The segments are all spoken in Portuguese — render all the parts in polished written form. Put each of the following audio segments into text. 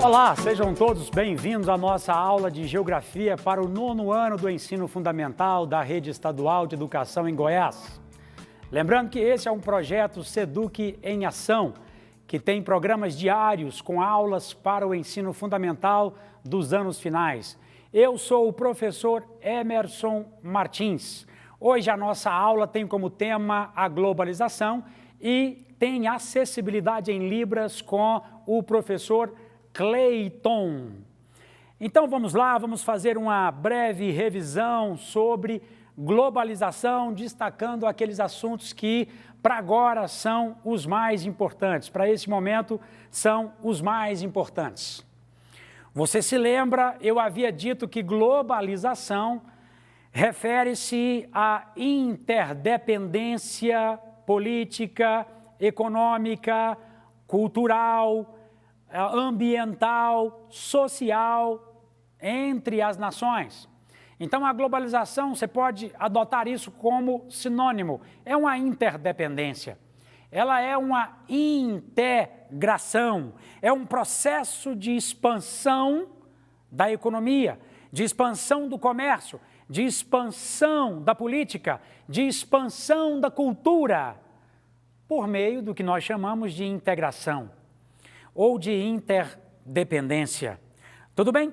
Olá, sejam todos bem-vindos à nossa aula de Geografia para o 9º ano do Ensino Fundamental da Rede Estadual de Educação em Goiás. Lembrando que esse é um projeto SEDUC em Ação, que tem programas diários com aulas para o ensino fundamental dos anos finais. Eu sou o professor Emerson Martins. Hoje a nossa aula tem como tema a globalização e tem acessibilidade em Libras com o professor Cleiton. Então vamos lá, vamos fazer uma breve revisão sobre globalização, destacando aqueles assuntos que para agora são os mais importantes, para esse momento são os mais importantes. Você se lembra, eu havia dito que globalização refere-se à interdependência política, econômica, cultural, ambiental, social entre as nações. Então, a globalização, você pode adotar isso como sinônimo, é uma interdependência. Ela é uma integração, é um processo de expansão da economia, de expansão do comércio, de expansão da política, de expansão da cultura, por meio do que nós chamamos de integração ou de interdependência. Tudo bem?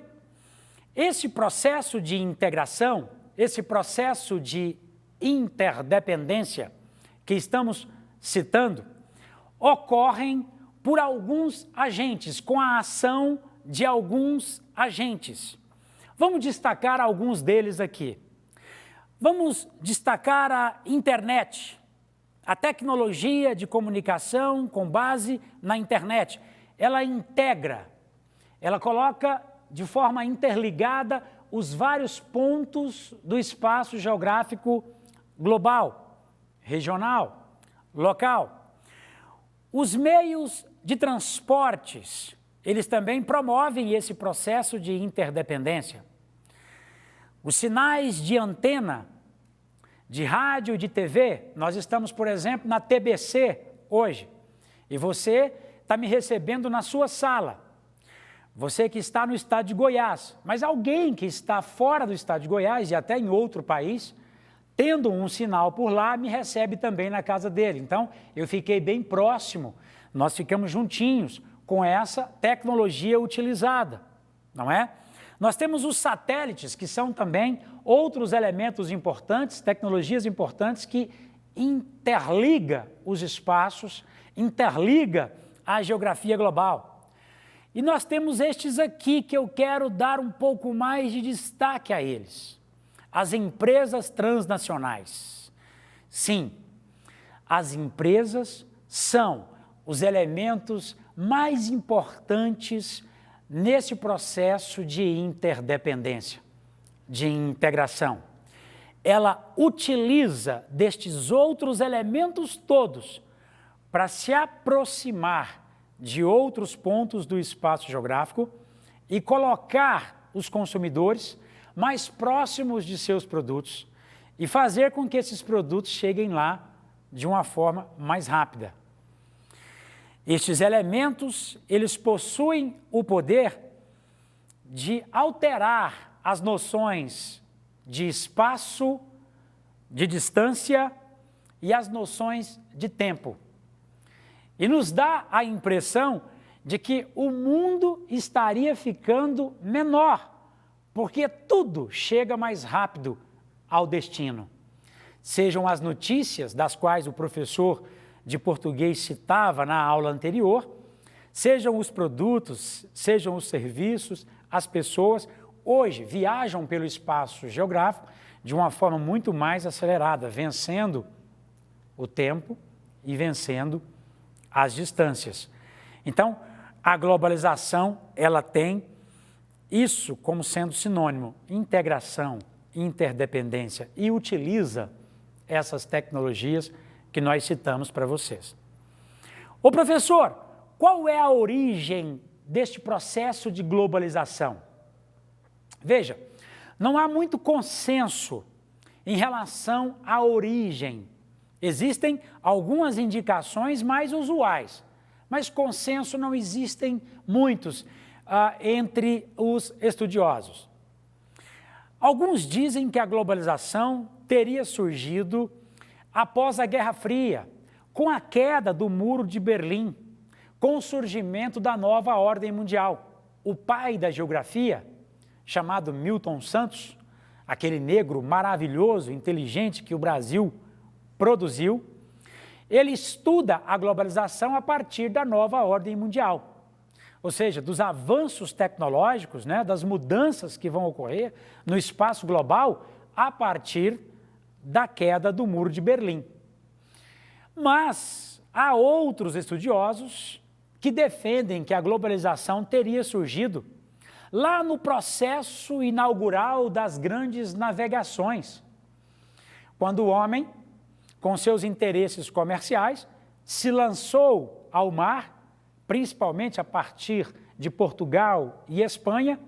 Esse processo de integração, esse processo de interdependência que estamos citando, ocorrem por alguns agentes, com a ação de alguns agentes. Vamos destacar alguns deles aqui. Vamos destacar a internet, a tecnologia de comunicação com base na internet. Ela integra, ela coloca de forma interligada os vários pontos do espaço geográfico global, regional, local. Os meios de transportes, eles também promovem esse processo de interdependência. Os sinais de antena, de rádio e de TV, nós estamos, por exemplo, na TBC hoje, e você está me recebendo na sua sala. Você que está no estado de Goiás, mas alguém que está fora do estado de Goiás e até em outro país, tendo um sinal por lá, me recebe também na casa dele. Então, eu fiquei bem próximo, nós ficamos juntinhos com essa tecnologia utilizada, não é? Nós temos os satélites, que são também outros elementos importantes, tecnologias importantes que interliga os espaços, interliga a geografia global. E nós temos estes aqui que eu quero dar um pouco mais de destaque a eles. As empresas transnacionais. Sim, as empresas são os elementos mais importantes nesse processo de interdependência, de integração. Ela utiliza destes outros elementos todos para se aproximar de outros pontos do espaço geográfico e colocar os consumidores mais próximos de seus produtos e fazer com que esses produtos cheguem lá de uma forma mais rápida. Estes elementos, eles possuem o poder de alterar as noções de espaço, de distância e as noções de tempo. E nos dá a impressão de que o mundo estaria ficando menor, porque tudo chega mais rápido ao destino. Sejam as notícias, das quais o professor de português citava na aula anterior, sejam os produtos, sejam os serviços, as pessoas, hoje viajam pelo espaço geográfico de uma forma muito mais acelerada, vencendo o tempo e vencendo as distâncias. Então, a globalização, ela tem isso como sendo sinônimo, integração, interdependência, e utiliza essas tecnologias que nós citamos para vocês. Ô professor, qual é a origem deste processo de globalização? Veja, não há muito consenso em relação à origem. Existem algumas indicações mais usuais, mas consenso não existem muitos. entre os estudiosos. Alguns dizem que a globalização teria surgido após a Guerra Fria, com a queda do Muro de Berlim, com o surgimento da nova ordem mundial. O pai da geografia, chamado Milton Santos, aquele negro maravilhoso, inteligente que o Brasil produziu, ele estuda a globalização a partir da nova ordem mundial. Ou seja, dos avanços tecnológicos, das mudanças que vão ocorrer no espaço global a partir da queda do Muro de Berlim. Mas há outros estudiosos que defendem que a globalização teria surgido lá no processo inaugural das grandes navegações, quando o homem, com seus interesses comerciais, se lançou ao mar, principalmente a partir de Portugal e Espanha,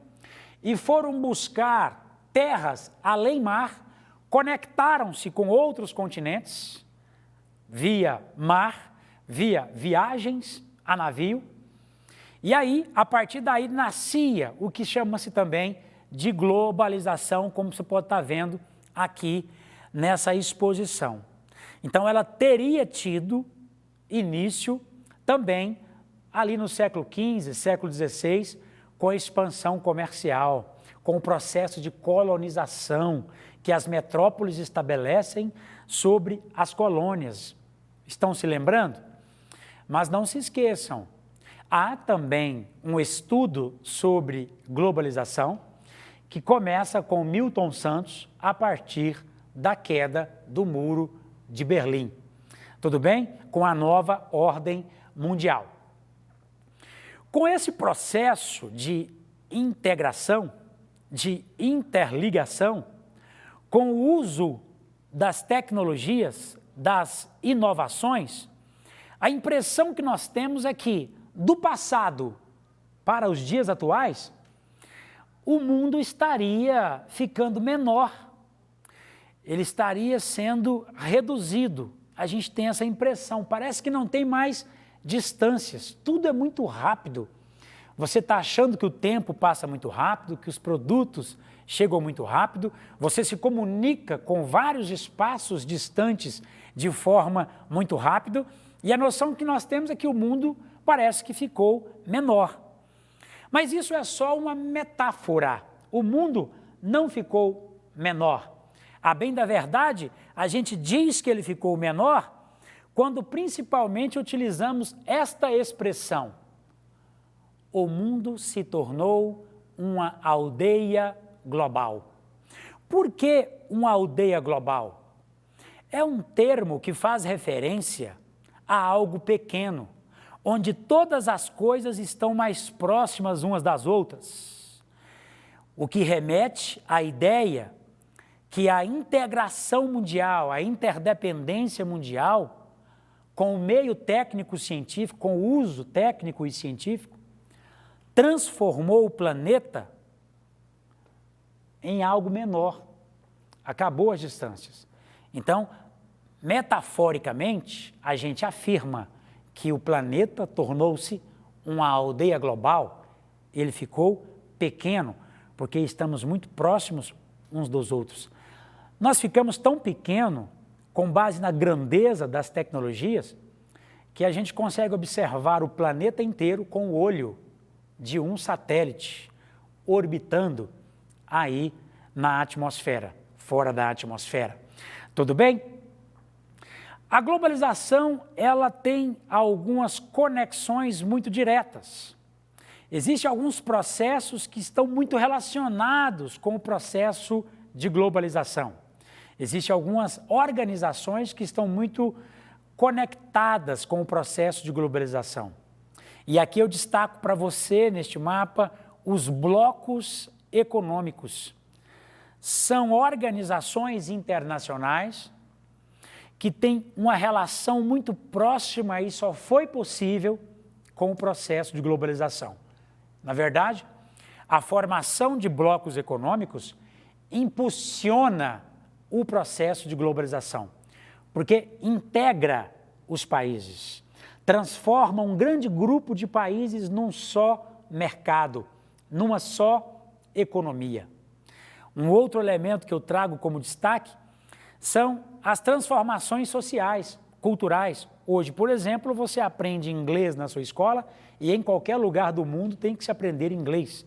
e foram buscar terras além mar, conectaram-se com outros continentes, via mar, via viagens a navio, e aí, a partir daí, nascia o que chama-se também de globalização, como você pode estar vendo aqui nessa exposição. Então, ela teria tido início também ali no século XV, século XVI, com a expansão comercial, com o processo de colonização que as metrópoles estabelecem sobre as colônias. Estão se lembrando? Mas não se esqueçam, há também um estudo sobre globalização que começa com Milton Santos a partir da queda do Muro de Berlim. Tudo bem? Com a nova ordem mundial. Com esse processo de integração, de interligação, com o uso das tecnologias, das inovações, a impressão que nós temos é que, do passado para os dias atuais, o mundo estaria ficando menor, ele estaria sendo reduzido. A gente tem essa impressão, parece que não tem mais distâncias, tudo é muito rápido. Você está achando que o tempo passa muito rápido, que os produtos chegam muito rápido, você se comunica com vários espaços distantes de forma muito rápida, e a noção que nós temos é que o mundo parece que ficou menor. Mas isso é só uma metáfora. O mundo não ficou menor. A bem da verdade, a gente diz que ele ficou menor quando principalmente utilizamos esta expressão: o mundo se tornou uma aldeia global. Por que uma aldeia global? É um termo que faz referência a algo pequeno, onde todas as coisas estão mais próximas umas das outras, o que remete à ideia que a integração mundial, a interdependência mundial, com o meio técnico-científico, com o uso técnico e científico, transformou o planeta em algo menor, acabou as distâncias. Então, metaforicamente, a gente afirma que o planeta tornou-se uma aldeia global, ele ficou pequeno, porque estamos muito próximos uns dos outros. Nós ficamos tão pequeno, com base na grandeza das tecnologias, que a gente consegue observar o planeta inteiro com o olho de um satélite orbitando aí na atmosfera, fora da atmosfera. Tudo bem? A globalização, ela tem algumas conexões muito diretas. Existem alguns processos que estão muito relacionados com o processo de globalização. Existem algumas organizações que estão muito conectadas com o processo de globalização. E aqui eu destaco para você, neste mapa, os blocos econômicos. São organizações internacionais que têm uma relação muito próxima e só foi possível com o processo de globalização. Na verdade, a formação de blocos econômicos impulsiona o processo de globalização, porque integra os países, transforma um grande grupo de países num só mercado, numa só economia. Um outro elemento que eu trago como destaque são as transformações sociais, culturais. Hoje, por exemplo, você aprende inglês na sua escola e em qualquer lugar do mundo tem que se aprender inglês.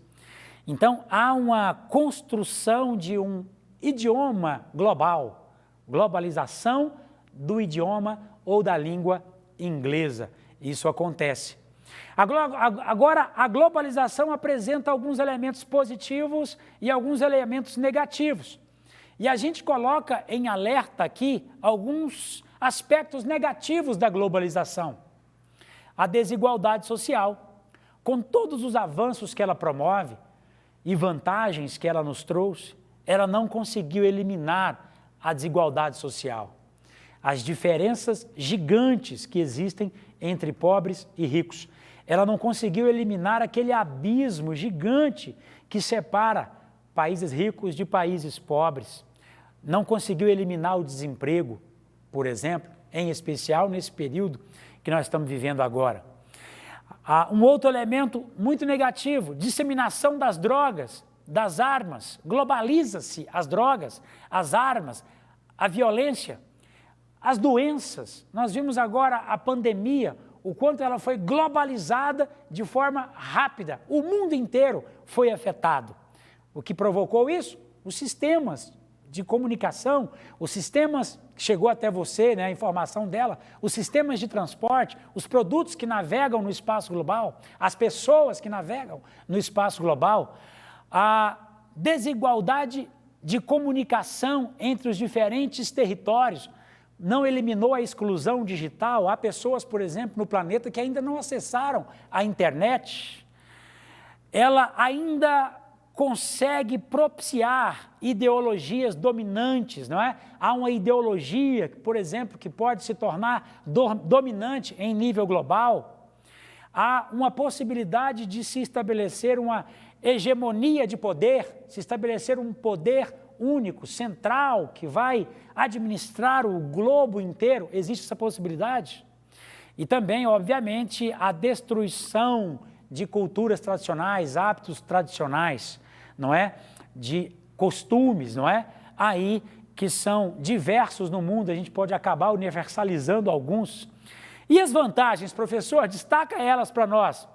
Então, há uma construção de um idioma global, globalização do idioma ou da língua inglesa. Isso acontece. Agora, a globalização apresenta alguns elementos positivos e alguns elementos negativos. E a gente coloca em alerta aqui alguns aspectos negativos da globalização. A desigualdade social, com todos os avanços que ela promove e vantagens que ela nos trouxe, ela não conseguiu eliminar a desigualdade social. As diferenças gigantes que existem entre pobres e ricos. Ela não conseguiu eliminar aquele abismo gigante que separa países ricos de países pobres. Não conseguiu eliminar o desemprego, por exemplo, em especial nesse período que nós estamos vivendo agora. Um outro elemento muito negativo, disseminação das drogas, das armas. Globaliza-se as drogas, as armas, a violência, as doenças. Nós vimos agora a pandemia, o quanto ela foi globalizada de forma rápida. O mundo inteiro foi afetado. O que provocou isso? Os sistemas de comunicação, os sistemas que chegou até você, né, a informação dela, os sistemas de transporte, os produtos que navegam no espaço global, as pessoas que navegam no espaço global, a desigualdade de comunicação entre os diferentes territórios, não eliminou a exclusão digital. Há pessoas, por exemplo, no planeta que ainda não acessaram a internet. Ela ainda consegue propiciar ideologias dominantes, não é? Há uma ideologia, por exemplo, que pode se tornar dominante em nível global. Há uma possibilidade de se estabelecer uma hegemonia de poder, se estabelecer um poder único, central, que vai administrar o globo inteiro. Existe essa possibilidade? E também, obviamente, a destruição de culturas tradicionais, hábitos tradicionais, não é? De costumes, não é? Aí que são diversos no mundo, a gente pode acabar universalizando alguns. E as vantagens, professor? Destaca elas para nós.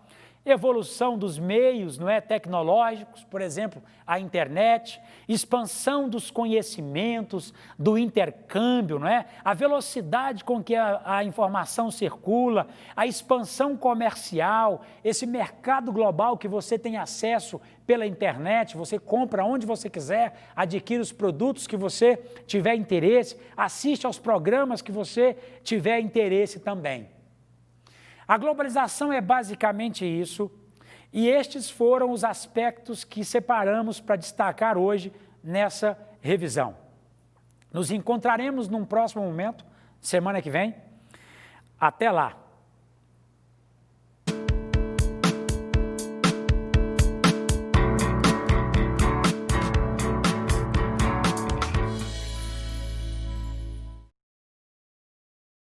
Evolução dos meios, não é, tecnológicos, por exemplo, a internet, expansão dos conhecimentos, do intercâmbio, não é? A velocidade com que a informação circula, a expansão comercial, esse mercado global que você tem acesso pela internet, você compra onde você quiser, adquire os produtos que você tiver interesse, assiste aos programas que você tiver interesse também. A globalização é basicamente isso, e estes foram os aspectos que separamos para destacar hoje nessa revisão. Nos encontraremos num próximo momento, semana que vem. Até lá!